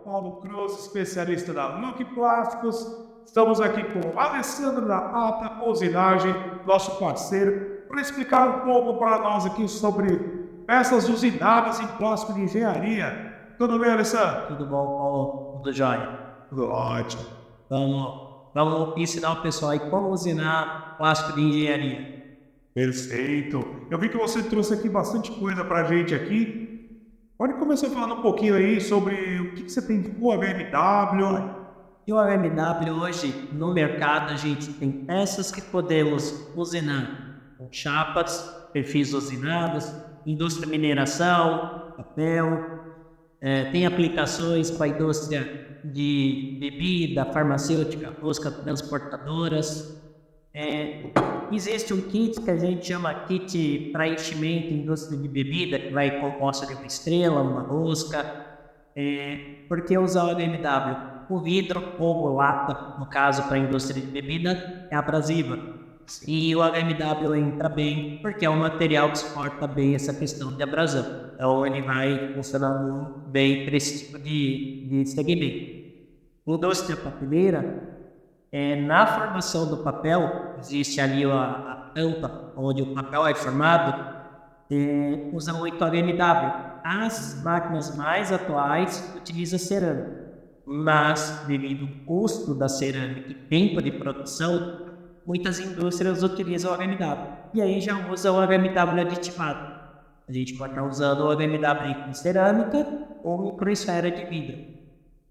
Paulo Cruz, especialista da Look Plásticos. Estamos aqui com o Alessandro da Ata Usinagem, nosso parceiro, para explicar um pouco para nós aqui sobre peças usinadas em plástico de engenharia. Tudo bem, Alessandro? Tudo bom, Paulo? Tudo jóia? Tudo ótimo. Vamos ensinar o pessoal aí como usinar plástico de engenharia. Perfeito. Eu vi que você trouxe aqui bastante coisa para a gente aqui. Pode começar falando um pouquinho aí sobre o que você tem de OMW. E o OMW hoje, no mercado, a gente tem peças que podemos usinar com chapas, perfis usinados, indústria de mineração, papel, tem aplicações para a indústria de bebida, farmacêutica, rosca transportadoras. Existe um kit que a gente chama kit para enchimento em indústria de bebida, que vai composta de uma estrela, uma rosca. Por que usar o OMW? O vidro ou lata, no caso para a indústria de bebida, é abrasiva. E o OMW entra bem porque é um material que suporta bem essa questão de abrasão. Então ele vai funcionando bem para esse tipo de segmento. Indústria papeleira, na formação do papel, existe ali a tampa onde o papel é formado, usa muito OMW. As máquinas mais atuais utilizam cerâmica, mas devido ao custo da cerâmica e tempo de produção, muitas indústrias utilizam o OMW. E aí já usa o OMW aditivado. A gente pode estar usando o OMW com cerâmica ou microesfera de vidro.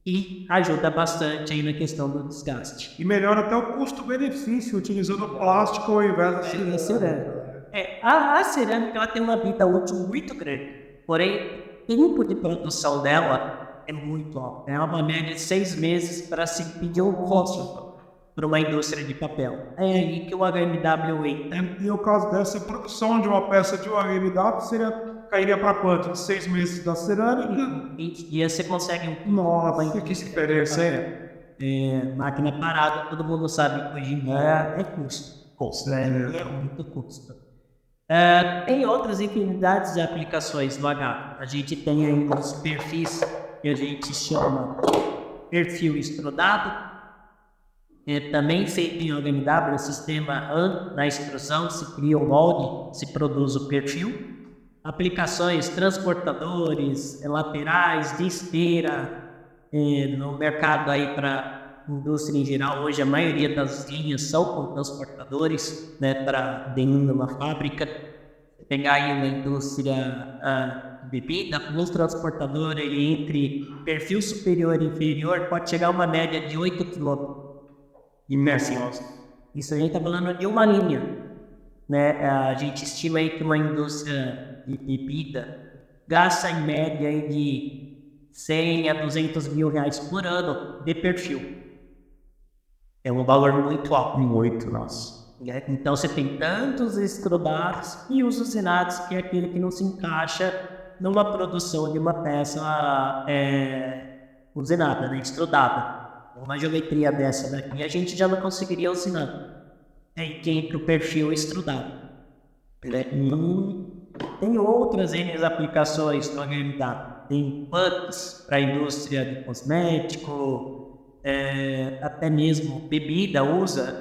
E ajuda bastante aí na questão do desgaste. E melhora até o custo-benefício utilizando o plástico ao invés da cerâmica. A cerâmica ela tem uma vida útil muito grande, porém o tempo de produção dela é muito alto. É uma média de 6 meses para se pedir um fósforo para uma indústria de papel. É aí que o OMW entra. E no caso dessa produção de uma peça de OMW cairia para quanto? 6 meses da cerâmica? Em 20 dias você consegue um... Nossa, que diferença, hein? Máquina parada, todo mundo sabe que hoje em dia é custo. É muito custo. Tem outras infinidades de aplicações no H. A gente tem aí os perfis que a gente chama perfil extrudado. Também feito em OMW, o sistema RAM, na extrusão, se cria o molde, se produz o perfil. Aplicações, transportadores, laterais, de esteira, no mercado aí para indústria em geral, hoje a maioria das linhas são com transportadores, né, para dentro de uma fábrica. Pegar aí na indústria de bebida, um transportador ele entre perfil superior e inferior pode chegar a uma média de 8 km. Isso a gente está falando de uma linha, né? A gente estima aí que uma indústria de bebida gasta em média aí de 100 a 200 mil reais por ano de perfil. É um valor muito alto. Muito, nossa. Então você tem tantos extrudados e os usinados, que é aquele que não se encaixa numa produção de uma peça usinada, né? Extrudada. Uma geometria dessa daqui a gente já não conseguiria usinar. Tem entre o perfil extrudado. Tem outras aplicações do OMW. Tem putties para a indústria de cosmético, até mesmo bebida usa,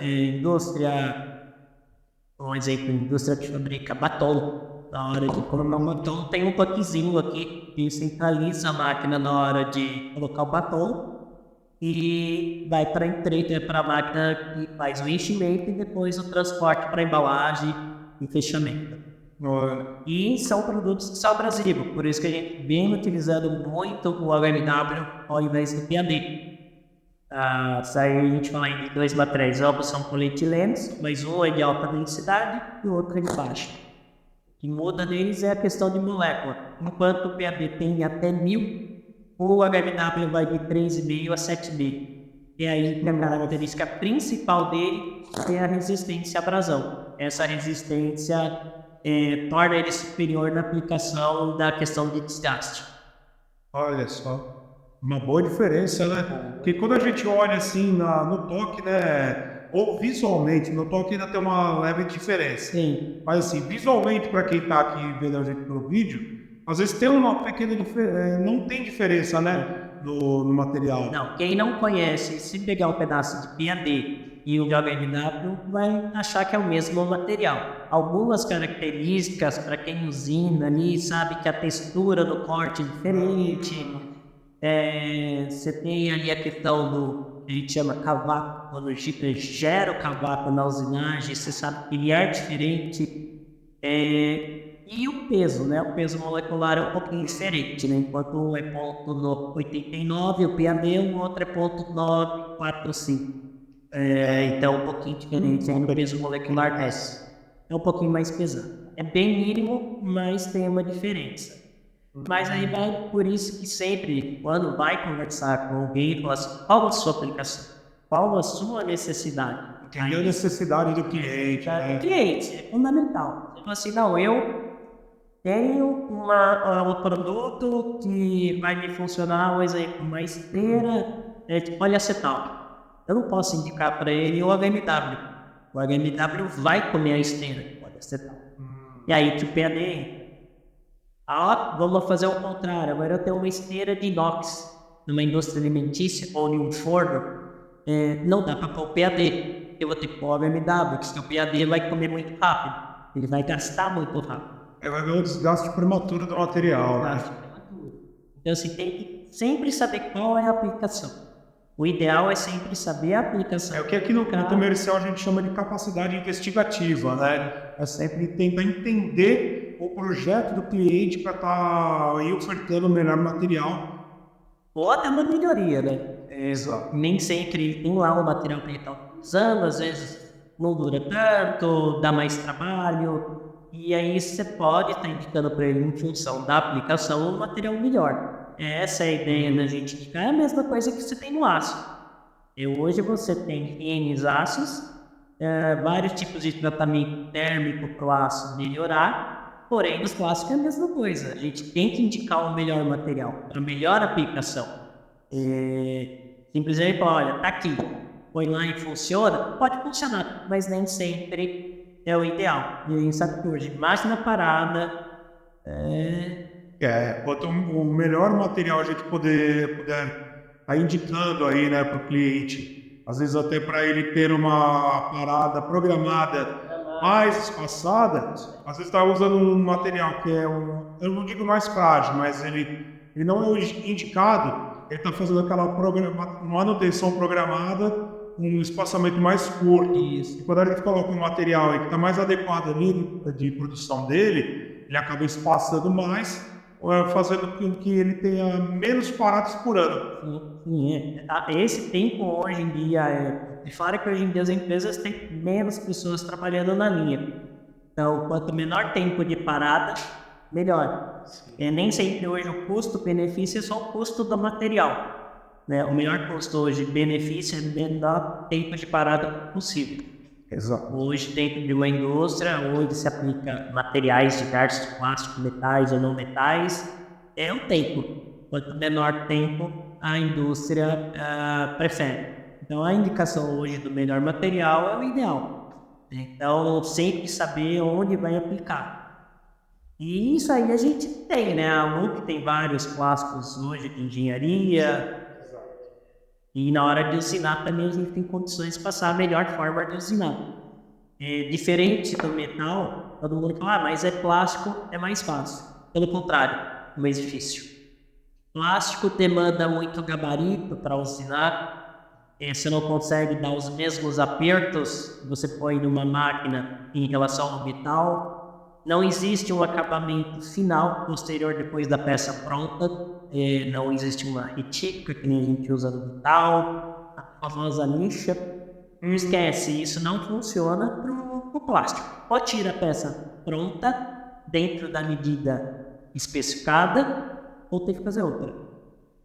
por exemplo, indústria que fabrica batom. Na hora de colocar o batom, tem um puckzinho aqui que centraliza a máquina na hora de colocar o batom e vai para a máquina que faz o enchimento e depois o transporte para embalagem e fechamento. E são produtos que são abrasivos, por isso que a gente vem utilizando muito o OMW ao invés do PAD. Isso aí a gente fala em dois materiais, ambos são polietilenos, mas um é de alta densidade e o outro é de baixa. O que muda neles é a questão de molécula. Enquanto o PAD tem até 1000, o OMW vai de 3,5 a 7,5. E aí a característica principal dele é a resistência à abrasão. Essa resistência torna ele superior na aplicação da questão de desgaste. Olha só, uma boa diferença, né? Porque quando a gente olha assim no toque, né? Ou visualmente, no toque ainda tem uma leve diferença. Sim. Mas assim, visualmente, para quem está aqui vendo a gente no vídeo, às vezes tem uma pequena diferença, não tem diferença, né? no material. Não, quem não conhece, se pegar um pedaço de PAD e o de OHMW, vai achar que é o mesmo material. Algumas características, para quem usina ali, sabe que a textura do corte é diferente. Você tem ali a questão do, a gente chama cavaco, quando gera o cavaco na usinagem, você sabe que ele é diferente. E o peso, né? O peso molecular é um pouquinho diferente, né? Enquanto um é 0,89, o PAD, o outro é 0,945. Então, um pouquinho diferente. Aí no peso molecular é um pouquinho mais pesado. É bem mínimo, mas tem uma diferença. Mas aí vai por isso que sempre, quando vai conversar com alguém, fala assim, qual a sua aplicação? Qual a sua necessidade? Entender a necessidade do cliente. O cliente é fundamental. Você fala assim, não, eu tenho um produto que vai me funcionar, por exemplo, uma esteira de poliacetal. Eu não posso indicar para ele o HMW. O HMW vai comer a esteira de poliacetal. E aí, tipo, vamos fazer o contrário. Agora eu tenho uma esteira de inox numa indústria alimentícia ou em um forno. Não dá para pôr o PAD. Eu vou ter que pôr o HMW, porque o PAD vai comer muito rápido. Ele vai gastar muito rápido. Vai haver um desgaste prematuro do material. Então, assim, tem que sempre saber qual é a aplicação. O ideal é sempre saber a aplicação. É o que aqui no comercial a gente chama de capacidade investigativa, né? É sempre tentar entender o projeto do cliente para estar aí ofertando o melhor material. Ou até uma melhoria, né? Exato. Nem sempre tem lá o material que ele está utilizando, às vezes não dura tanto, dá mais trabalho. E aí você pode estar indicando para ele, em função da aplicação, um material melhor. Essa é a ideia da gente indicar. É a mesma coisa que você tem no aço. Hoje você tem N aços, vários tipos de tratamento térmico para o aço melhorar, porém nos plásticos é a mesma coisa. A gente tem que indicar o melhor material, a melhor aplicação. Simplesmente falar, olha, tá aqui, põe lá e funciona, pode funcionar, mas nem sempre é o ideal. E a gente sabe que hoje, máquina parada, quanto o melhor material a gente puder estar indicando aí, né, para o cliente, às vezes até para ele ter uma parada programada mais espaçada, às vezes está usando um material que eu não digo mais frágil, mas ele não é indicado, ele está fazendo aquela manutenção programada, um espaçamento mais curto. Isso. E quando a gente coloca um material aí que está mais adequado ali de produção dele, ele acaba espaçando mais, fazendo com que ele tenha menos paradas por ano. Sim. Esse tempo hoje em dia fora que hoje em dia as empresas têm menos pessoas trabalhando na linha. Então, quanto menor tempo de parada, melhor. Nem sempre hoje o custo-benefício é só o custo do material. Né? O melhor custo hoje, benefício, é o menor tempo de parada possível. Exato. Hoje, dentro de uma indústria onde se aplica materiais diversos, plásticos, metais ou não metais, é o tempo. Quanto menor tempo, a indústria prefere. Então, a indicação hoje do melhor material é o ideal. Então, sempre saber onde vai aplicar. E isso aí a gente tem, né? A UP tem vários plásticos hoje de engenharia. E na hora de usinar também a gente tem condições de passar a melhor forma de usinar. Diferente do metal, todo mundo fala, mas plástico é mais fácil. Pelo contrário, é mais difícil. Plástico demanda muito gabarito para usinar. Você não consegue dar os mesmos apertos que você põe numa máquina em relação ao metal. Não existe um acabamento final posterior depois da peça pronta. Não existe uma retífica que nem a gente usa no metal, a famosa lixa. Não esquece, isso não funciona para o plástico. Ou tira a peça pronta, dentro da medida especificada, ou tem que fazer outra.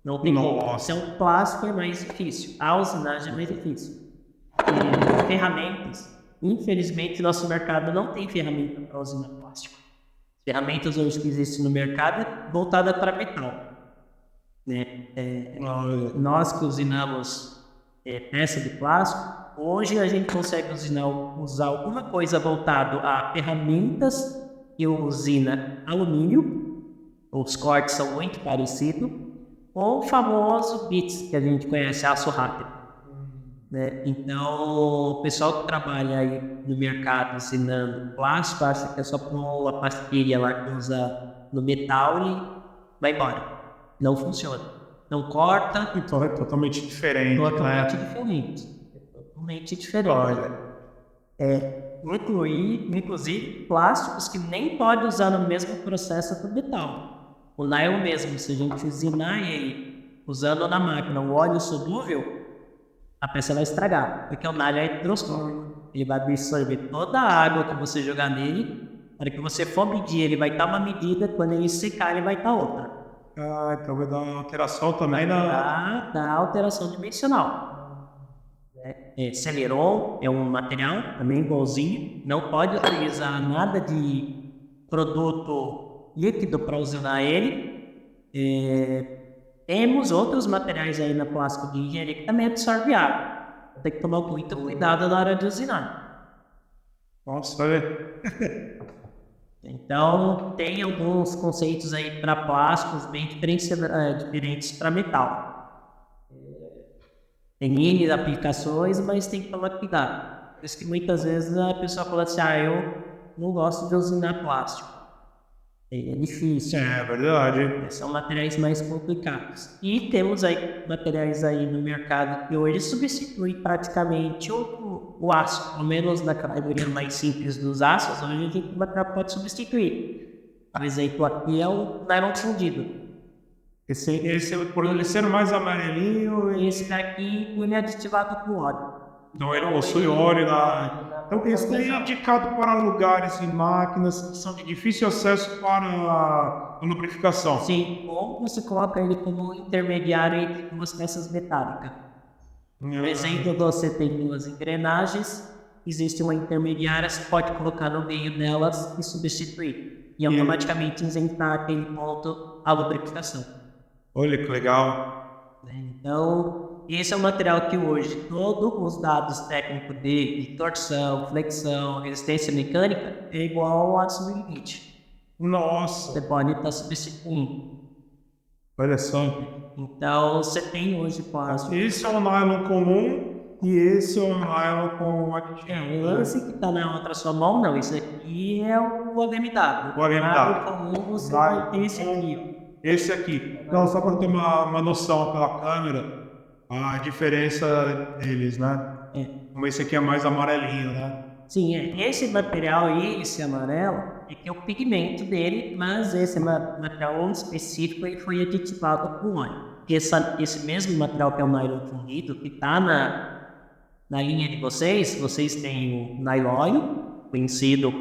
Não tem como. Se é um plástico é mais difícil, a usinagem é mais difícil. Ferramentas, infelizmente nosso mercado não tem ferramenta para usinar plástico. Ferramentas hoje que existem no mercado é voltada para metal. Nós que usinamos peça de plástico, hoje a gente consegue usar alguma coisa voltado a ferramentas que usina alumínio, os cortes são muito parecidos, ou o famoso BITS, que a gente conhece, aço rápido. Né? Então, o pessoal que trabalha aí no mercado ensinando plástico acha que é só pôr uma pastilha lá que usa no metal e vai embora. Não funciona. Não corta. Então é totalmente diferente, Totalmente né? diferente. Totalmente diferente. Olha, Inclusive plásticos que nem pode usar no mesmo processo do metal. O nylon mesmo, se a gente usinar ele usando na máquina o óleo solúvel, a peça vai estragar, porque o nylon é hidroscópico. Ele vai absorver toda a água que você jogar nele. Na hora que você for medir, ele vai estar uma medida, quando ele secar, ele vai estar outra. então vai dar uma alteração também na... Da alteração dimensional. Celeron é um material também igualzinho, não pode utilizar nada de produto líquido para usinar ele. Temos outros materiais aí na plástico de engenharia que também absorvem água. Tem que tomar muito cuidado na hora de usinar. Nossa, olha. Então, tem alguns conceitos aí para plásticos bem diferentes para metal. Tem N aplicações, mas tem que tomar cuidado. Por isso que muitas vezes a pessoa fala assim, eu não gosto de usinar plástico. É difícil. É verdade. São materiais mais complicados. E temos aí materiais aí no mercado que hoje substituem praticamente o aço. Ao menos na categoria mais simples dos aços, hoje a gente pode substituir. Por exemplo, aqui é o nylon fundido. Esse por ele ser mais amarelinho, Esse daqui ele é aditivado com óleo. então ele possui óleo lá. Então esse daí é indicado para lugares e máquinas que são de difícil acesso para a lubrificação. Sim, ou você coloca ele como intermediário entre duas peças metálicas. Por exemplo, você tem duas engrenagens, existe uma intermediária, você pode colocar no meio delas e substituir. E automaticamente isentar aquele ponto a lubrificação. Olha que legal. Então, esse é um material que hoje todos os dados técnicos de torção, flexão, resistência mecânica é igual ao aço no limite. Nossa, Você pode estar substituindo. olha só. Então, você tem hoje plástico. Esse é um nylon comum e esse é um nylon com aditivo. O lance que está na outra sua mão, não. Isso aqui é o OMW. O OMW. Comum, você vai ter esse aqui. Esse aqui. Então, só para ter uma noção pela câmera, a diferença deles, né? Como esse aqui é mais amarelinho, né? Sim, esse material aí, esse amarelo, é que é o pigmento dele, mas esse material específico ele foi aditivado com óleo. Esse mesmo material que é o nylon fundido, que está na linha de vocês têm o nylon, conhecido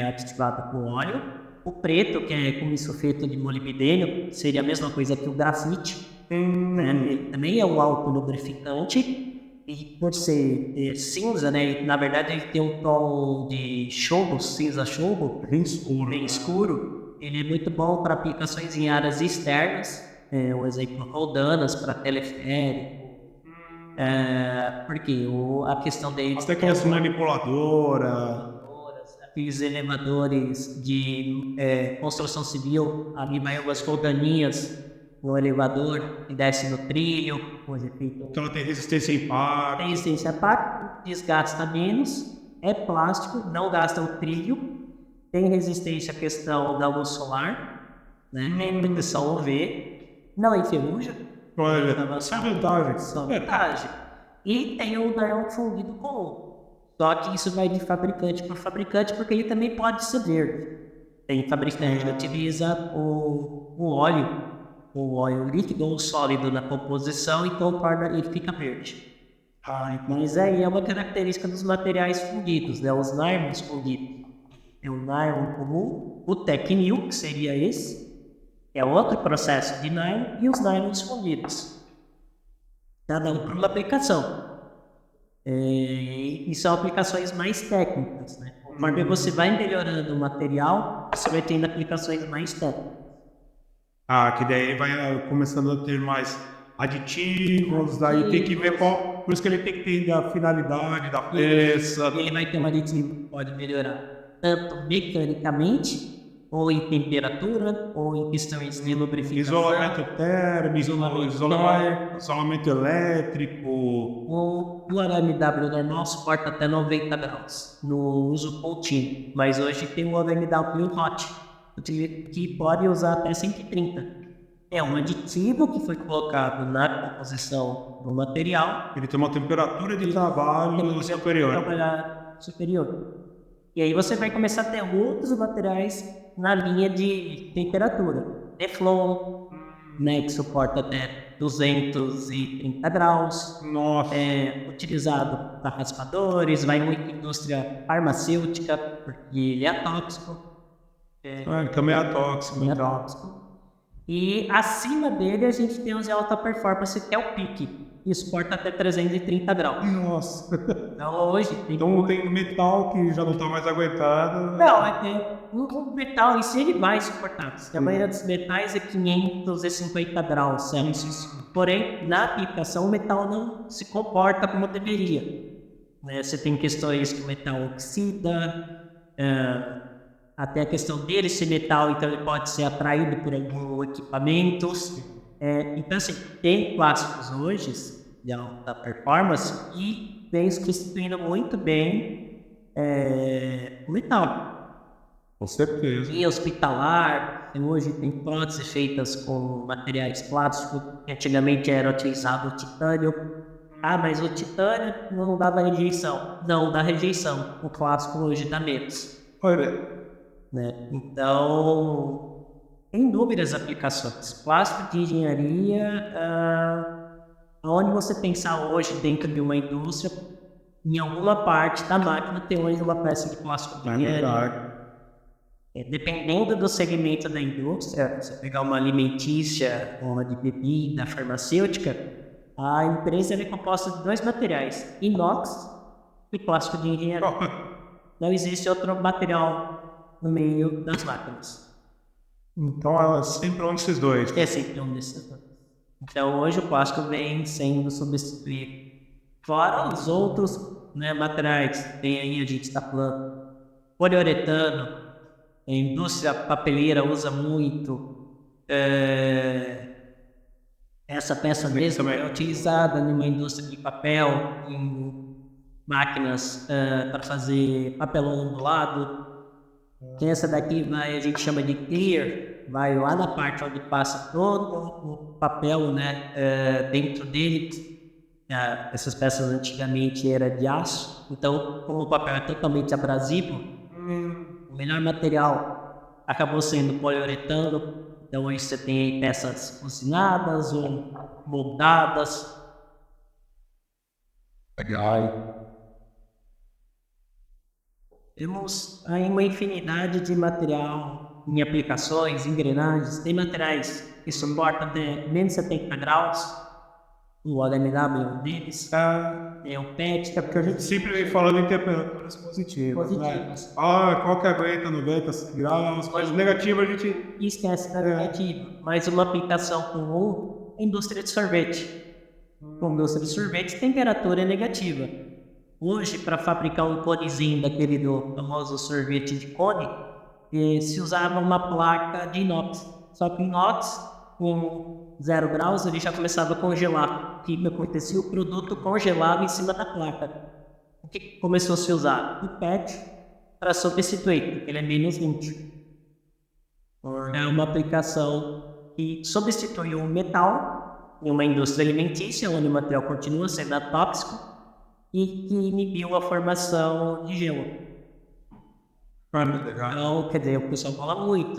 aditivado com óleo. O preto, que é com sulfeto de molibdênio, seria a mesma coisa que o grafite. Ele também é um autolubrificante. E por ser cinza, né? Na verdade, ele tem um tom de chumbo, cinza chumbo, bem escuro. Ele é muito bom para aplicações em áreas externas. Um exemplo, roldanas para teleférico. Porque a questão dele... Até aquelas manipuladoras... Aqueles elevadores de construção civil, ali vai umas roldaninhas no elevador que desce no trilho, coisa efeito. Então ela tem resistência a impacto. Tem resistência a impacto, desgasta menos, é plástico, não gasta o trilho, tem resistência à questão da luz solar, né? Tem proteção UV, não enferruja. Olha, isso é vantagem. Só vantagem. E tem o nylon fundido comum. Só que isso vai de fabricante para fabricante, porque ele também pode ser verde. Tem fabricante que utiliza o óleo líquido ou sólido na composição, então ele fica verde. Mas aí é uma característica dos materiais fundidos, né? Os nylons fundidos. É o nylon comum, o Tecnil, que seria esse, é outro processo de nylon, e os nylons fundidos. Cada um para uma aplicação. E são aplicações mais técnicas, né? Conforme você vai melhorando o material, você vai tendo aplicações mais técnicas. Que daí vai começando a ter mais aditivos, daí tem que ver qual... Por isso que ele tem que ter a finalidade da peça. Ele vai ter um aditivo que pode melhorar tanto mecanicamente ou em temperatura, ou em questões de lubrificação. Isolamento térmico, isolamento elétrico. O arame W normal suporta até 90 graus no uso contínuo, mas hoje tem o arame W Hot, que pode usar até 130. É um aditivo que foi colocado na composição do material. Ele tem uma temperatura de trabalho superior. E aí você vai começar a ter outros materiais na linha de temperatura. Teflon, né, que suporta até 230 graus. Nossa. É utilizado para raspadores, vai muito em indústria farmacêutica, porque ele é tóxico. Ele também é tóxico. E acima dele a gente tem os de alta performance, que é o PIC, e suporta até 330 graus. Nossa. Então hoje Então tem metal que já não está mais aguentado. Não, o metal em si ele vai suportar. A maioria dos metais é 550 graus Celsius. Porém, na aplicação o metal não se comporta como deveria. Você tem questões que o metal oxida, até a questão dele ser metal, então ele pode ser atraído por algum equipamento. Então, assim, tem plásticos hoje de alta performance e vem substituindo muito bem o metal. Com certeza. Em hospitalar, hoje tem próteses feitas com materiais plásticos, que antigamente era utilizado o titânio. Mas o titânio não dava rejeição. Não dá rejeição. O plástico hoje dá menos. Olha. Então, tem inúmeras aplicações. Plástico de engenharia, onde você pensar hoje dentro de uma indústria, em alguma parte da máquina tem hoje uma peça de plástico de engenharia. Dependendo do segmento da indústria, você pegar uma alimentícia, uma de bebida, farmacêutica, a empresa é composta de 2 materiais, inox e plástico de engenharia. Não existe outro material no meio das máquinas. Então é sempre um desses dois. É sempre um desses dois. Então hoje o plástico vem sendo substituído. Fora os outros materiais, tem aí, a gente está falando, poliuretano, a indústria papeleira usa muito. Essa peça mesmo é utilizada numa indústria de papel, em máquinas para fazer papelão ondulado. Essa daqui a gente chama de clear, vai lá na parte onde passa todo o papel, dentro dele. Essas peças antigamente eram de aço, então como o papel é totalmente abrasivo, o melhor material acabou sendo poliuretano. Então aí você tem aí peças cocinadas ou moldadas. Legal. Temos aí uma infinidade de material em aplicações, engrenagens. Tem materiais que suportam até menos 70 graus. O OMW é um deles. É o PET, que é porque a gente sempre vem falando em temperaturas positivas. Qual que aguenta 90 graus, mas negativa a gente esquece da negativa. Mas uma aplicação comum é a indústria de sorvete. Com a indústria de sorvete, temperatura é negativa. Hoje, para fabricar um conezinho daquele do famoso sorvete de cone, se usava uma placa de inox. Só que inox, com 0 graus, ele já começava a congelar. O que acontecia? O produto congelava em cima da placa. O que começou a se usar? O PET para substituir, porque ele é menos 20. É uma aplicação que substituiu o metal em uma indústria alimentícia, onde o material continua sendo tóxico, e que inibiu a formação de gelo. Então, quer dizer, o pessoal fala muito,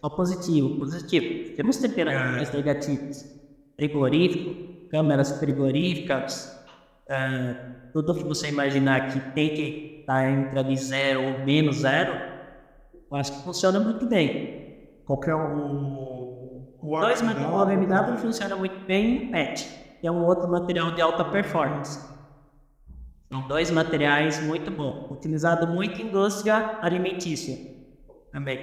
só positivo. Temos temperaturas negativas, frigorífico, câmeras frigoríficas, tudo que você imaginar que tem que estar entre ali 0 ou menos 0, eu acho que funciona muito bem. Qualquer o OMW funciona muito bem, PET, que é um outro material de alta performance. São 2 materiais muito bons, utilizado muito em indústria alimentícia também.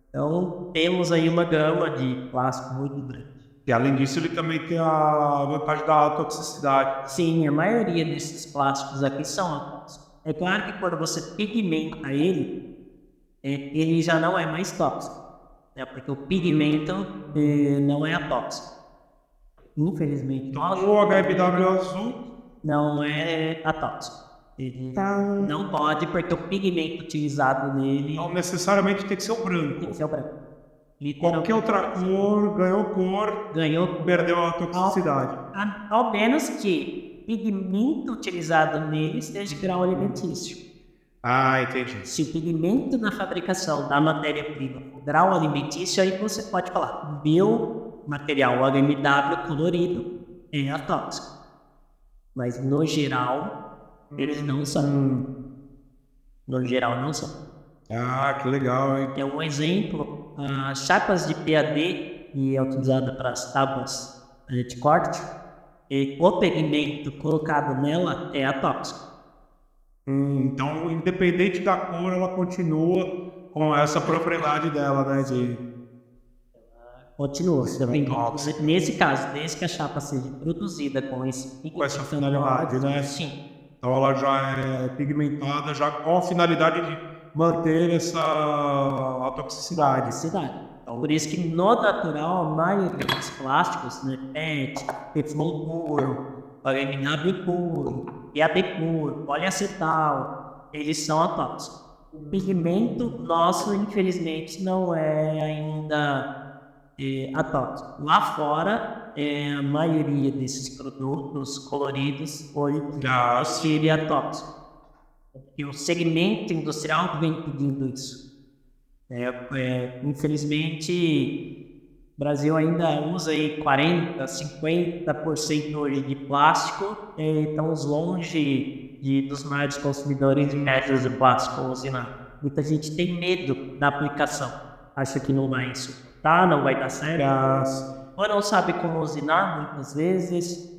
Então temos aí uma gama de plástico muito grande. E além disso, ele também tem a vantagem da toxicidade. Sim, a maioria desses plásticos aqui são tóxicos. É claro que quando você pigmenta ele, ele já não é mais tóxico, né? Porque o pigmento não é atóxico. Infelizmente, Então, o HMW azul, não é atóxico. Ele não pode, porque o pigmento utilizado nele não necessariamente tem que ser o tem branco. que ser o branco. Qualquer outra cor ganhou cor, Ganhou, perdeu a toxicidade. ao menos que pigmento utilizado nele esteja de grau alimentício. Ah, entendi. Se o pigmento na fabricação da matéria-prima for grau alimentício, aí você pode falar, meu material HMW colorido é atóxico. Mas no geral, eles não são. No geral, não são. Ah, que legal, hein? É um exemplo, as chapas de PAD, que é utilizada para as tábuas de corte, e o pigmento colocado nela é atóxico. Então, independente da cor, ela continua com essa propriedade dela, né? Continua. Tóxico. Nesse caso, desde que a chapa seja produzida com essa finalidade, né? Sim. Então, ela já é pigmentada, já com a finalidade de manter a toxicidade. Então, por isso que no natural, a maioria dos plásticos, né, PET, Teflon puro, HMW puro, PAD puro, poliacetal, eles são atóxicos. O pigmento nosso, infelizmente, não é ainda atóxico. Lá fora, a maioria desses produtos coloridos hoje seria atóxico. E o segmento industrial vem pedindo isso. Infelizmente, o Brasil ainda usa aí 40%, 50% hoje de plástico, estamos longe dos maiores consumidores de médios de plástico usinado. Muita gente tem medo da aplicação, acha que não vai suportar, não vai dar certo, ou não sabe como usinar muitas vezes,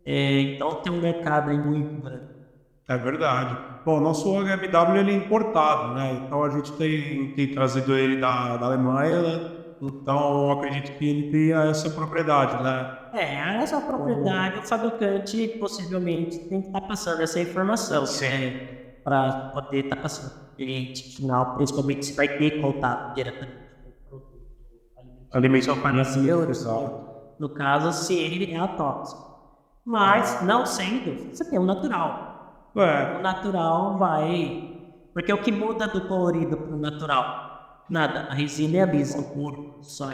então tem um mercado aí muito grande. É verdade. Bom, nosso HMW ele é importado, né? Então a gente tem trazido ele da Alemanha, né? Então eu acredito que ele tenha essa propriedade, né? Essa propriedade, o fabricante possivelmente tem que estar passando essa informação, para poder estar passando para o cliente final, principalmente se vai ter contato diretamente com o produto. Alimentação farmacêutica. No caso, se ele é atóxico. Mas, não sendo, você tem o natural. O natural vai... Porque o que muda do colorido para o natural? Nada, a resina é a mesma cor, só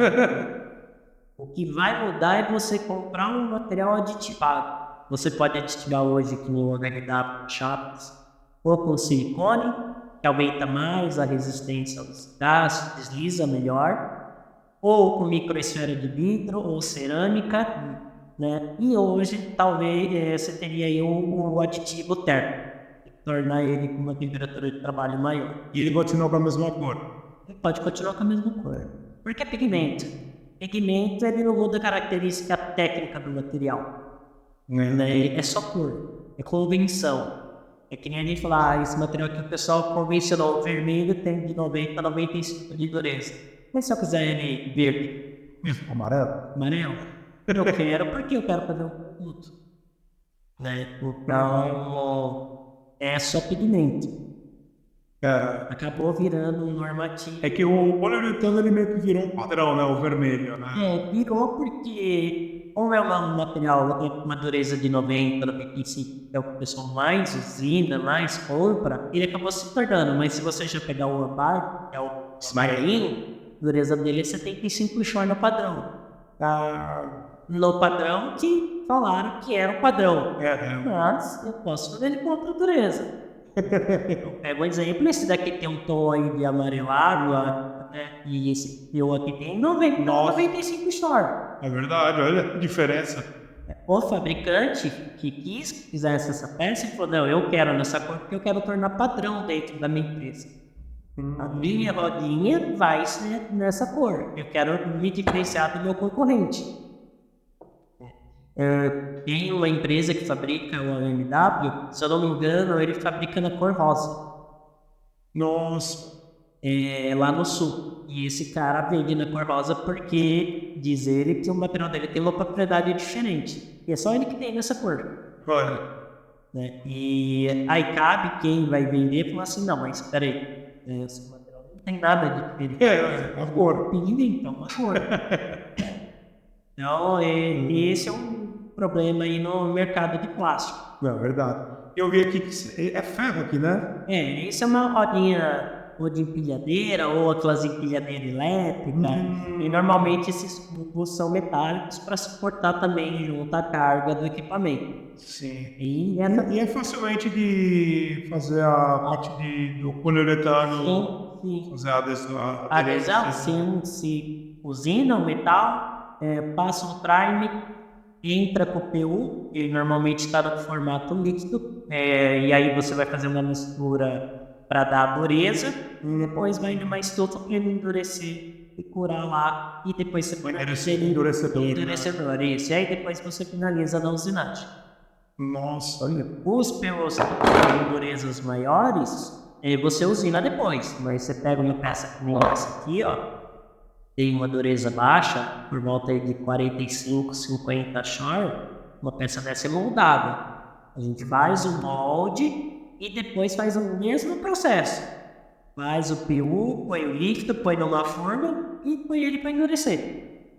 O que vai mudar é você comprar um material aditivado. Você pode aditivar hoje que no HMW chapas, ou com silicone, que aumenta mais a resistência aos gases, desliza melhor, ou com microesfera de vidro ou cerâmica, né? E hoje talvez você teria aí um aditivo térmico, tornar ele com uma temperatura de trabalho maior. E ele continua com a mesma cor? Ele pode continuar com a mesma cor. Por que pigmento? Pigmento ele não muda a característica técnica do material. É só cor, é convenção. É que nem a gente falar, esse material que o pessoal convencionou, o vermelho tem de 90 a 95 de dureza. Mas se eu quiser ele verde, amarelo, eu quero porque eu quero fazer um produto. Então, é só pigmento. Acabou virando um normativo. É que o poliuretano ele meio que virou um padrão, né? O vermelho, né? Virou porque, como é um material com uma dureza de 90, 95, é o que o pessoal mais usina, mais compra, ele acabou se tornando. Mas se você já pegar o ambar, que é o amarelinho, a dureza dele é 75 short no padrão. No padrão que falaram que era o padrão. Mas eu posso fazer ele com outra dureza. Eu pego um exemplo, esse daqui tem um tom aí de amarelado, né? E esse eu aqui tem 95 short. É verdade, olha a diferença. O fabricante que quisesse essa peça, falou, não, eu quero nessa cor porque eu quero tornar padrão dentro da minha empresa. A minha rodinha vai ser nessa cor. Eu quero me diferenciar do meu concorrente. Tem uma empresa que fabrica o HMW, se eu não me engano, ele fabrica na cor rosa. Nossa. Lá no sul. E esse cara vende na cor rosa porque diz ele que o material dele tem uma propriedade diferente. E é só ele que tem nessa cor. E aí cabe quem vai vender e falar assim, não, mas peraí, esse material não tem nada de diferente. A cor. Então, a cor. Então, esse é um problema aí no mercado de plástico. É verdade. Eu vi aqui que é ferro aqui, né? Isso é uma rodinha ou de empilhadeira ou aquelas empilhadeiras elétricas. E normalmente esses tubos são metálicos para suportar também junto a carga do equipamento. Sim. E é facilmente de fazer a parte do poliuretano. sim. Fazer a adesão, se usina o metal, passa um primer, entra com o PU, ele normalmente está no formato líquido, e aí você vai fazer uma mistura para dar a dureza, e depois vai numa estufa para ele endurecer e curar lá, e depois você põe endurecedor, isso, e aí depois você finaliza na usinagem. Nossa, Os PUs com durezas maiores, você usina depois, mas você pega uma peça como essa aqui, ó, tem uma dureza baixa, por volta de 45, 50 shore, uma peça dessa é moldada. A gente faz o molde e depois faz o mesmo processo. Faz o PU, põe o líquido, põe numa forma e põe ele para endurecer.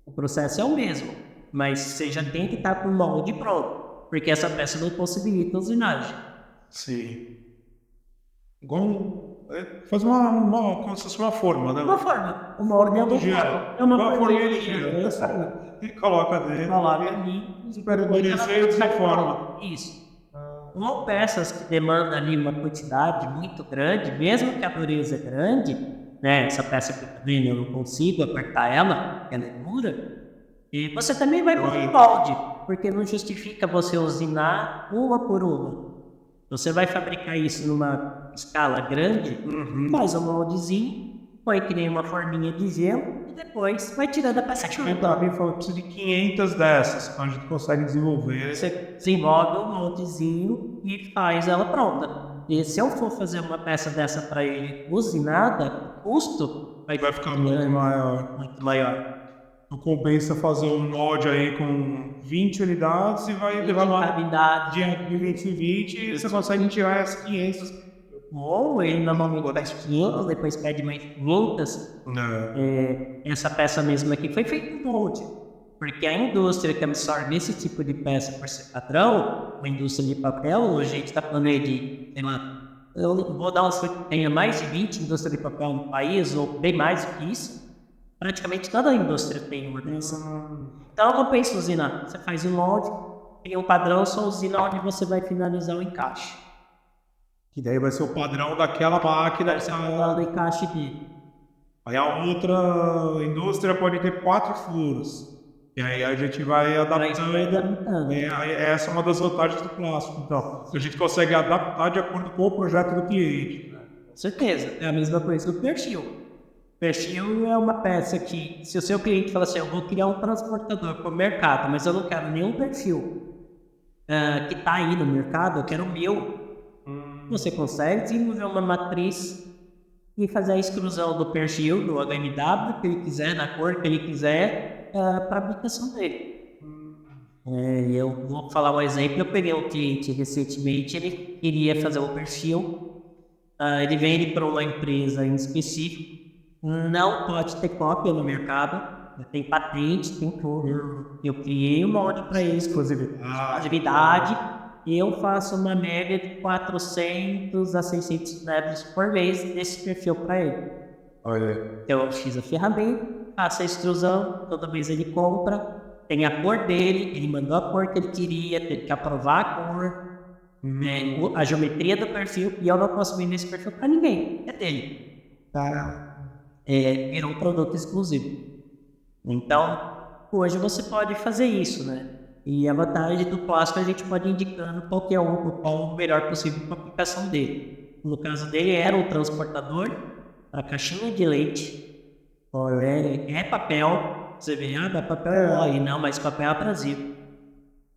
O processo é o mesmo, mas você já tem que estar com o molde pronto, porque essa peça não possibilita a usinagem. Sim. Faz como se fosse uma forma, né? Uma forma. O molde é uma forminha de gelo. E coloca dentro. Coloca ali. Endurecer de forma. Isso. Ou peças que demandam ali uma quantidade muito grande, mesmo que a dureza é grande, né? Essa peça que eu tô vendo, eu não consigo apertar ela é dura. E você também vai pôr um molde, porque não justifica você usinar uma por uma. Você vai fabricar isso numa escala grande, faz um moldezinho, põe que nem uma forminha de gelo e depois vai tirando a peça de mim falou que precisa de 500 dessas, a gente consegue desenvolver. Você desenvolve um moldezinho e faz ela pronta. E se eu for fazer uma peça dessa para ele usinada, o custo vai ficar muito maior. Muito maior. Não compensa fazer um molde aí com 20 unidades e vai levar uma cavidade de 20 em 20 e você consegue tirar as 500. Ou ele normalmente pede 500, depois pede mais 500. Essa peça mesmo aqui foi feita em molde. Porque a indústria que absorve esse tipo de peça por ser padrão, uma indústria de papel, hoje a gente está falando aí de, sei lá, eu vou dar uma que tenha mais de 20 indústrias de papel no país, ou bem mais do que isso. Praticamente toda a indústria tem uma dessa. Então não compensa usinar. Você faz um molde, tem um padrão, só usina onde você vai finalizar o encaixe. Que daí vai ser o padrão daquela máquina. Do encaixe dele. Aí a outra indústria pode ter 4 furos. E aí a gente vai adaptando. Essa é uma das vantagens do plástico. Então, a gente consegue adaptar de acordo com o projeto do cliente. Com certeza. É a mesma coisa do perfil. Perfil é uma peça que, se o seu cliente fala assim, eu vou criar um transportador para o mercado, mas eu não quero nenhum perfil que está aí no mercado, eu quero o meu. Você consegue desenvolver uma matriz e fazer a extrusão do perfil, do HMW, que ele quiser, na cor que ele quiser, para a aplicação dele. Eu vou falar um exemplo, eu peguei um cliente recentemente, ele queria fazer um perfil, ele vende para uma empresa em específico, não pode ter cópia no mercado, tem patente, tem tudo. Eu criei um molde para ele, exclusividade, e eu faço uma média de 400 a 600 metros por mês desse perfil para ele. Olha. Então eu fiz a ferramenta, faço a extrusão, toda vez ele compra, tem a cor dele, ele mandou a cor que ele queria, tem que aprovar a cor, a geometria do perfil, e eu não posso vender esse perfil para ninguém, é dele. Virou um produto exclusivo. Então, hoje você pode fazer isso, né? E a vantagem do plástico, a gente pode ir indicando qual o melhor possível para a aplicação dele. No caso dele, era um transportador para caixinha de leite. É papel. Você vê, papel é óleo. Não, mas papel é abrasivo.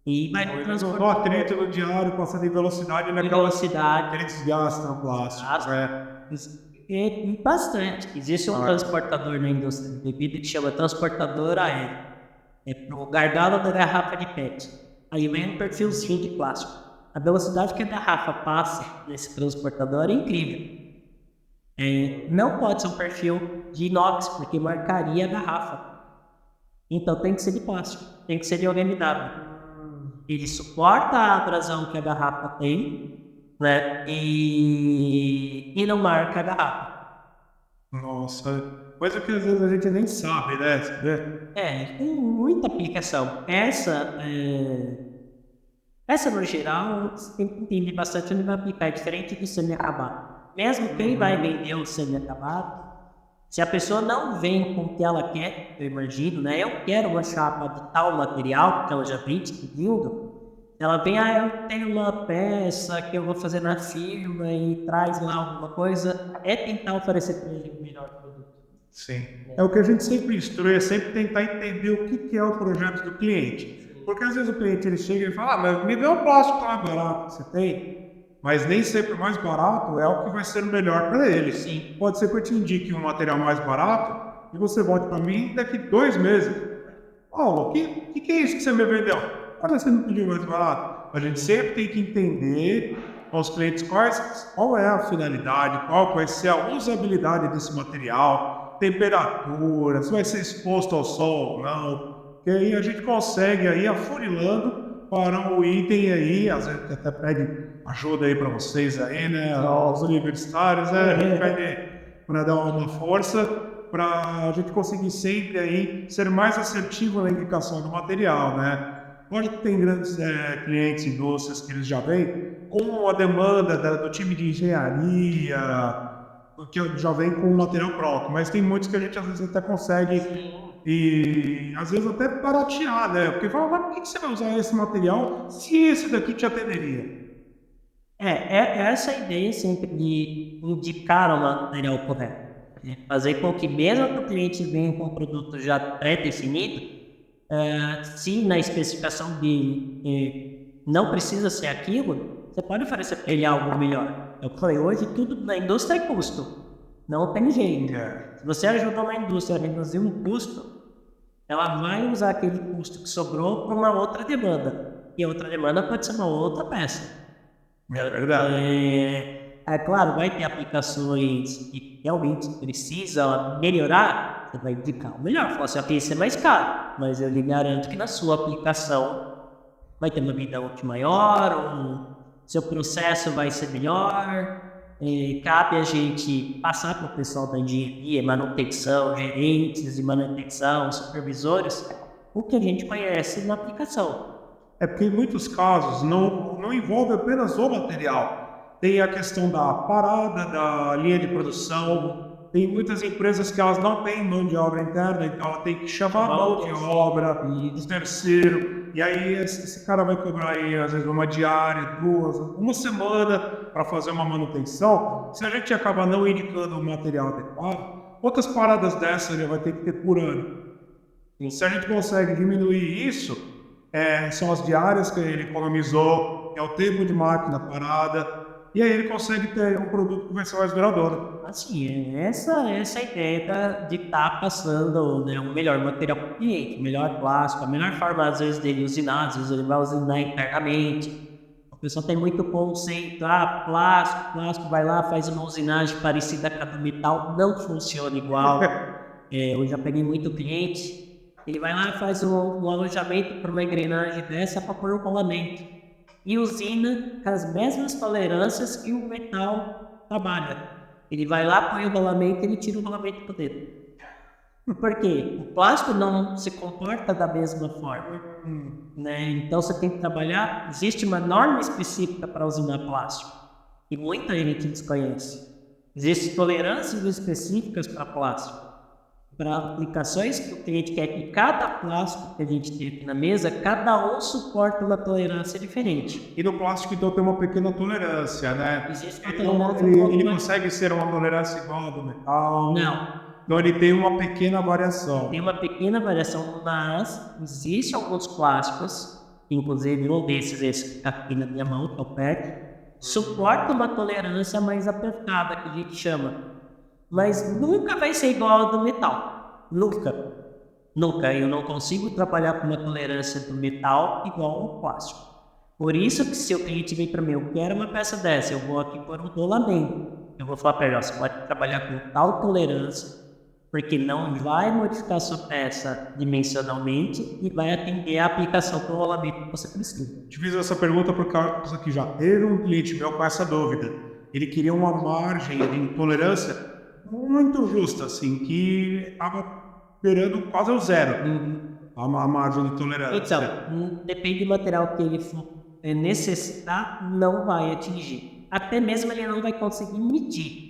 E vai no transportador. No atrito no diário, passando em velocidade, velocidade. Ele desgasta o plástico. E bastante. Existe um transportador na indústria de bebida que chama transportador aéreo. É para o gargalo da garrafa de PET. Aí vem um perfilzinho de plástico. A velocidade que a garrafa passa nesse transportador é incrível. Não pode ser um perfil de inox, porque marcaria a garrafa. Então tem que ser de plástico, tem que ser de OMW. Ele suporta a abrasão que a garrafa tem, né? E não marca a garrafa. Nossa, coisa que às vezes a gente nem sabe, né? Você vê? Tem muita aplicação. Essa no geral, você tem que entender bastante onde vai aplicar, é diferente do semi-acabado. Mesmo quem vai vender o semi-acabado, se a pessoa não vem com o que ela quer, eu imagino, né? Eu quero uma chapa de tal material, porque ela já vem te pedindo. Ela vem, eu tenho uma peça que eu vou fazer na firma e traz lá alguma coisa. É tentar oferecer para ele o melhor produto. Sim. É o que a gente sempre instrui, é sempre tentar entender o que é o projeto do cliente. Porque às vezes o cliente ele chega e fala, mas me dê um plástico mais barato que você tem. Mas nem sempre o mais barato é o que vai ser o melhor para ele. Sim. Pode ser que eu te indique um material mais barato e você volte para mim daqui 2 meses. Paulo, o que é isso que você me vendeu? Por que você não pediu mais barato? A gente sempre tem que entender aos clientes qual é a finalidade, qual vai ser a usabilidade desse material, temperatura, se vai ser exposto ao sol ou não. Que aí a gente consegue aí afunilando para o item aí, às vezes até pede ajuda aí para vocês aí, né, aos universitários, né, a gente pede para dar uma força para a gente conseguir sempre aí ser mais assertivo na indicação do material, né. Hoje tem grandes clientes, indústrias que eles já vêm com a demanda do time de engenharia, que já vem com o material pronto, mas tem muitos que a gente às vezes até consegue e às vezes até baratear, né? Porque fala, mas por que você vai usar esse material se esse daqui te atenderia? Essa a ideia sempre de indicar o material correto. Fazer com que mesmo que o cliente venha com um produto já pré-definido, se na especificação dele não precisa ser aquilo, você pode oferecer para ele algo melhor. Eu falei, hoje tudo na indústria é custo. Não tem jeito. Se você ajuda uma indústria a reduzir um custo, ela vai usar aquele custo que sobrou para uma outra demanda. E a outra demanda pode ser uma outra peça. É verdade. Claro, vai ter aplicações que realmente precisa melhorar, você vai indicar o melhor. Fala assim, a peça é mais cara, mas eu lhe garanto que na sua aplicação vai ter uma vida útil maior, ou seu processo vai ser melhor. Cabe a gente passar para o pessoal da engenharia, manutenção, gerentes de manutenção, supervisores, o que a gente conhece na aplicação. É porque em muitos casos não envolve apenas o material. Tem a questão da parada, da linha de produção. Tem muitas empresas que elas não têm mão de obra interna, então ela tem que chamar mão de obra, de terceiro. E aí esse cara vai cobrar aí, às vezes, uma diária, 2, uma semana para fazer uma manutenção. Se a gente acabar não indicando o material adequado, quantas paradas dessas ele vai ter que ter por ano? E se a gente consegue diminuir isso, são as diárias que ele economizou, é o tempo de máquina parada, e aí ele consegue ter um produto que vai ser mais duradouro. Assim, essa a ideia de estar passando, né, o melhor material para o cliente, o melhor plástico, a melhor forma, às vezes, dele usinar, às vezes ele vai usinar internamente. A pessoa tem muito conceito, plástico, vai lá, faz uma usinagem parecida com a do metal, não funciona igual. Eu já peguei muito cliente, ele vai lá e faz um alojamento para uma engrenagem dessa para pôr o rolamento. E usina com as mesmas tolerâncias que o metal trabalha. Ele vai lá, põe o rolamento e ele tira o rolamento por dentro. Por quê? O plástico não se comporta da mesma forma. Né? Então você tem que trabalhar. Existe uma norma específica para usinar plástico. E muita gente desconhece. Existem tolerâncias específicas para plástico. Para aplicações que o cliente quer que cada plástico que a gente tem aqui na mesa, cada um suporta uma tolerância diferente. E no plástico, então, tem uma pequena tolerância, né? Existe uma Então, tolerância ele consegue ser uma tolerância igual ao do metal? Não. Então, ele tem uma pequena variação. Tem uma pequena variação, mas existem alguns plásticos, inclusive um desses, esse que está aqui na minha mão, que é o PET, suporta uma tolerância mais apertada, que a gente chama. Mas nunca vai ser igual ao do metal. Nunca. Eu não consigo trabalhar com uma tolerância do metal igual ao plástico. Por isso que se o cliente vem para mim, eu quero uma peça dessa, eu vou aqui por um rolamento. eu vou falar para ele, ó, você pode trabalhar com tal tolerância, porque não vai modificar sua peça dimensionalmente e vai atender a aplicação do rolamento que você precisa. Te fiz essa pergunta por causa que já teve um cliente meu com essa dúvida. Ele queria uma margem de intolerância muito justa, assim, que estava beirando quase o zero. A margem de tolerância. Então, depende do material que ele for necessitar, não vai atingir. Até mesmo ele não vai conseguir medir.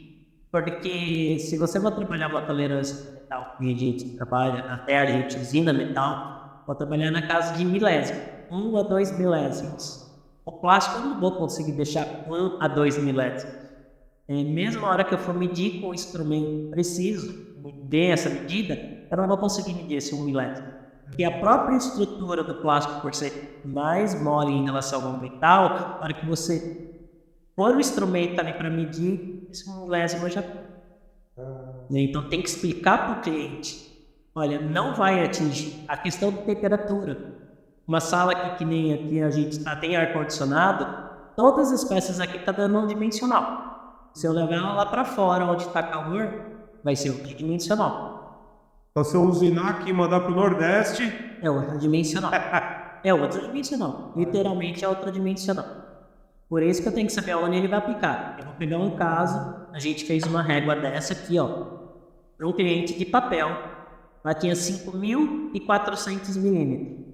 Porque se você vai trabalhar uma tolerância metal, e a gente trabalha, até a gente usina metal, vou trabalhar na casa de milésimo, 1 a 2 milésimos. O plástico eu não vou conseguir deixar 1 a 2 milésimos. Mesmo na hora que eu for medir com o instrumento preciso, dê essa medida, eu não vou conseguir medir esse 1 milésimo. Porque a própria estrutura do plástico, por ser mais mole em relação ao metal, na hora que você pôr o instrumento ali para medir, esse milésimo já... Então tem que explicar para o cliente, olha, não vai atingir a questão de temperatura. Uma sala aqui, que nem aqui a gente está, tem ar-condicionado, todas as peças aqui estão dando um dimensional. Se eu levar ela lá para fora, onde está calor, vai ser dimensional. Então, se eu usinar aqui e mandar para o Nordeste... É outra dimensional. É outra dimensional. Literalmente é outra dimensional. Por isso que eu tenho que saber onde ele vai aplicar. Eu vou pegar um caso, a gente fez uma régua dessa aqui, ó, para um cliente de papel. Ela tinha 5.400 milímetros.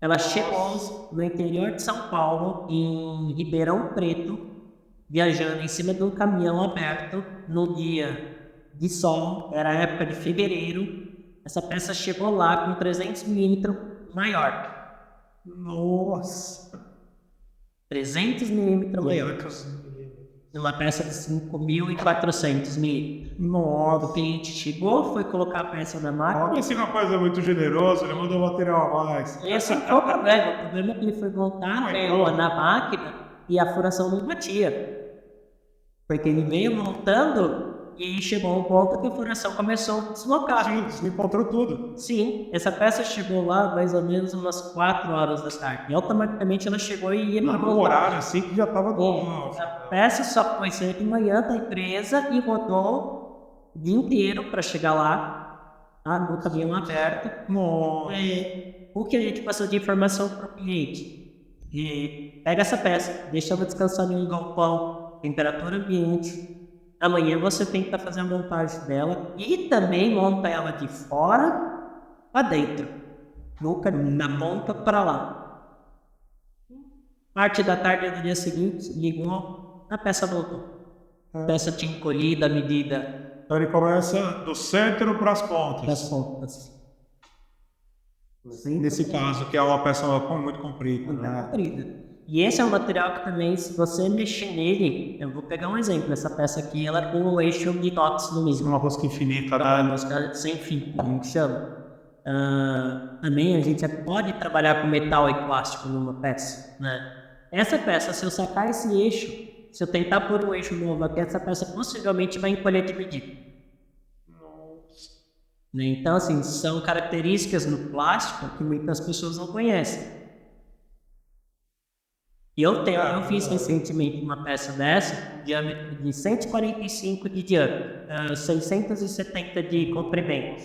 Ela chegou no interior de São Paulo, em Ribeirão Preto, viajando em cima de um caminhão aberto, no dia de sol, era a época de fevereiro. Essa peça chegou lá com 300 milímetros maior. Nossa! 300 milímetros maior. Uma peça de 5.400 milímetros. Nossa! O cliente chegou, foi colocar a peça na máquina. Esse rapaz é muito generoso, ele mandou material a mais. Esse foi o problema. O problema é que ele foi voltar na máquina e a furação não batia. Porque ele veio montando e chegou a um ponto que a furação começou a deslocar. Sim, você encontrou tudo. Sim, essa peça chegou lá mais ou menos umas 4 horas da tarde. E automaticamente ela chegou e ia no horário assim que já estava bom. A peça só foi sair de manhã da empresa e rodou o dia inteiro para chegar lá, no caminhão aberto. O que a gente passou de informação para o cliente? Pega essa peça, deixa ela descansando em um galpão, temperatura ambiente. Amanhã você tem que estar fazendo a montagem dela e também monta ela de fora para dentro, na ponta para lá. Parte da tarde do dia seguinte, ligou, a peça voltou. A peça tinha encolhido a medida. Então ele começa do centro para as pontas. Das pontas. Nesse caso, que é uma peça muito comprida. E esse é um material que também, se você mexer nele, eu vou pegar um exemplo, essa peça aqui, ela é com o eixo de inox no mesmo. Uma rosca infinita, Uma rosca sem fim, a gente chama. Também a gente pode trabalhar com metal e plástico numa peça, né? Essa peça, se eu sacar esse eixo, se eu tentar pôr um eixo novo aqui, essa peça possivelmente vai encolher de medida. Então, assim, são características no plástico que muitas pessoas não conhecem. E eu fiz recentemente uma peça dessa, diâmetro de 145 de diâmetro, 670 de comprimento.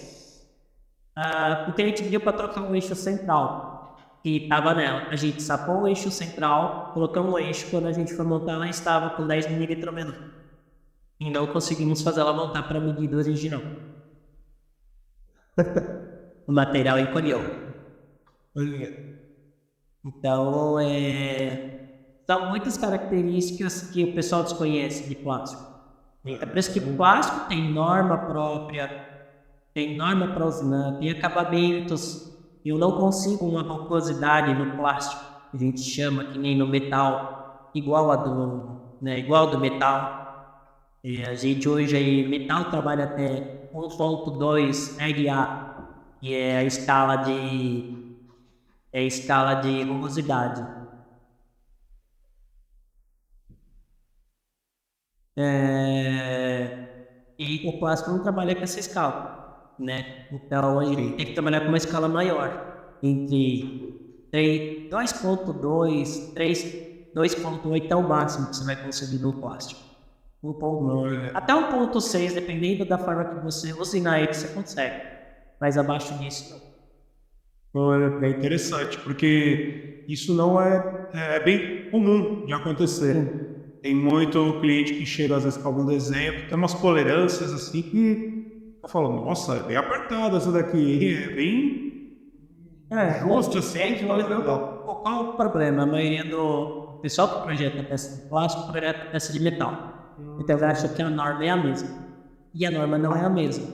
O cliente pediu para trocar um eixo central que estava nela. A gente sapou o eixo central, colocamos o eixo, quando a gente foi montar ela estava com 10 milímetros menor. E não conseguimos fazer ela montar para a medida original. O material encolheu. Então, são muitas características que o pessoal desconhece de plástico. É por isso que o plástico tem norma própria, tem norma para usinar, tem acabamentos. Eu não consigo uma rugosidade no plástico, que a gente chama, que nem no metal, igual igual do metal. A gente hoje aí, metal trabalha até 1.2 RA, que é a escala de rugosidade. E o plástico não trabalha com essa escala, né? Então a gente tem que trabalhar com uma escala maior, entre 2.2, 2.8 é o máximo que você vai conseguir no plástico. Até 1.6, dependendo da forma que você usinar ele, você consegue. Mas abaixo disso, não. É interessante, porque isso não é bem comum de acontecer. Tem muito cliente que chega às vezes com algum desenho, tem umas tolerâncias assim que eu falo, nossa, é bem apertada essa daqui, é bem justo assim. Qual o problema? A maioria do pessoal que projeta peça de plástico projeta peça de metal. Então eu acho que a norma é a mesma. E a norma não é a mesma.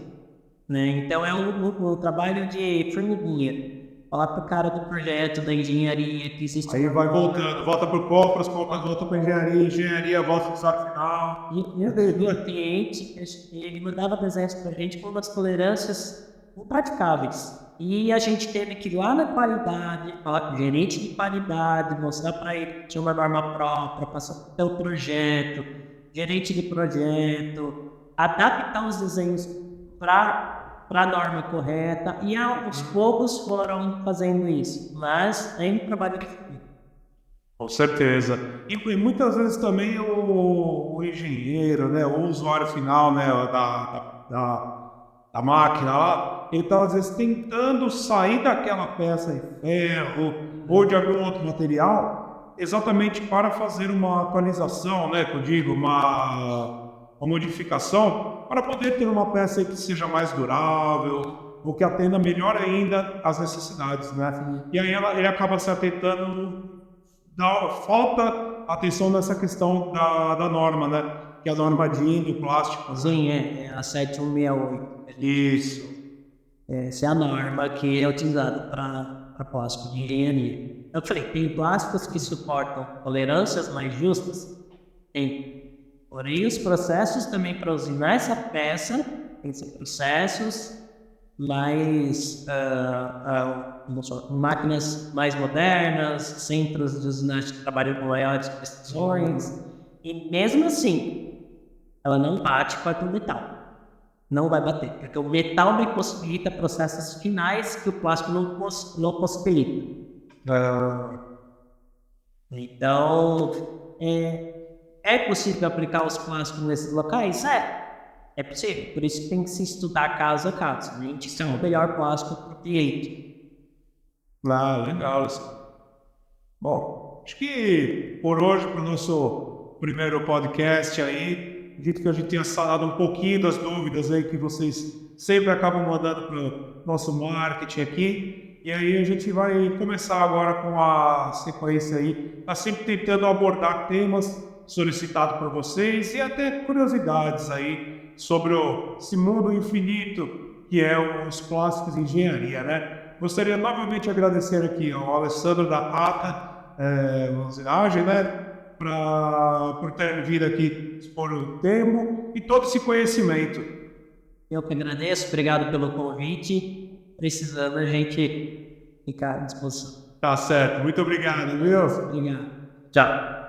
Né? Então é um trabalho de formiguinha. Falar para o cara do projeto, da engenharia, que existe... Aí vai voltando, volta para compras volta para engenharia volta para o usuário final. E o cliente, ele mandava desenhos para a gente com umas tolerâncias impraticáveis. E a gente teve que ir lá na qualidade, falar com o gerente de qualidade, mostrar para ele que tinha uma norma própria, passar pelo projeto, gerente de projeto, adaptar os desenhos para a norma correta, e aos poucos foram fazendo isso, mas é um trabalho difícil. Com certeza. E muitas vezes também o engenheiro, né, o usuário final, né, da máquina lá, ele está às vezes tentando sair daquela peça em ferro ou de algum outro material, exatamente para fazer uma atualização, né, que eu digo, uma modificação, para poder ter uma peça que seja mais durável, ou que atenda melhor ainda às necessidades, né? E aí ele acaba se atentando, falta atenção nessa questão da norma, né? Que é a norma DIN do plástico. Sim, é a 7168. Isso. Essa é a norma que é utilizada para plástico de engenharia. Eu falei, tem plásticos que suportam tolerâncias mais justas? Tem. Porém, os processos também para usinar essa peça tem que ser processos mais máquinas mais modernas, centros de usinagem que trabalham com maiores precisões, e mesmo assim ela não bate com o metal, não vai bater, porque o metal me possibilita processos finais que o plástico não possibilita. Então é possível aplicar os plásticos nesses locais? É possível, por isso que tem que se estudar caso a caso. A gente tem o melhor plástico para o cliente. Legal. Bom, acho que por hoje, para o nosso primeiro podcast aí, acredito que a gente tenha sanado um pouquinho das dúvidas aí que vocês sempre acabam mandando para o nosso marketing aqui. E aí a gente vai começar agora com a sequência aí, tá sempre tentando abordar temas solicitados por vocês e até curiosidades aí sobre esse mundo infinito que é os plásticos e engenharia, né? Gostaria novamente de agradecer aqui ao Alessandro da ATA Usinagem, né? Por ter vindo aqui expor o termo e todo esse conhecimento. Eu que agradeço, obrigado pelo convite. Precisando, a gente fica à disposição. Tá certo, muito obrigado, viu? Obrigado. Tchau.